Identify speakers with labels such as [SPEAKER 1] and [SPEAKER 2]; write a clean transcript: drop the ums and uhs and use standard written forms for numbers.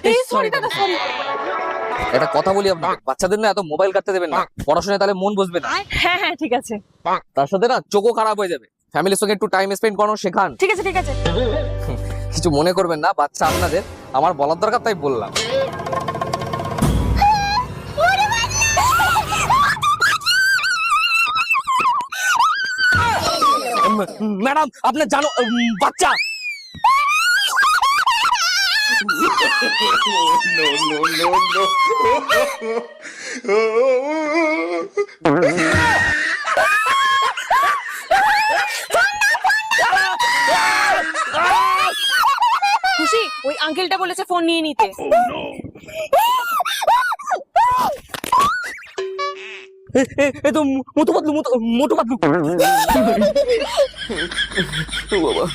[SPEAKER 1] এই সরি দাদা, সরি।
[SPEAKER 2] একটা কথা বলি আপনাকে, বাচ্চাদের না এত মোবাইল কাটতে দেবেন না, পড়াশোনায় তাহলে মন বসবে না।
[SPEAKER 1] হ্যাঁ হ্যাঁ ঠিক আছে,
[SPEAKER 2] তার সাথে না চোখও খারাপ হয়ে যাবে। ফ্যামিলির সঙ্গে একটু টাইম স্পেন্ড করানো শেখান।
[SPEAKER 1] ঠিক আছে, ঠিক আছে।
[SPEAKER 2] কিছু মনে করবেন না, বাচ্চা আপনাদের, আমার বলার দরকার তাই বললাম। ম্যাডাম আপনার জানো বাচ্চা।
[SPEAKER 1] খুশি, ওই আঙ্কেলটা বলেছে ফোন নিয়ে নিতে।
[SPEAKER 2] এ তো মোটু পাতলু, মোটু পাতলু। ও বাবা।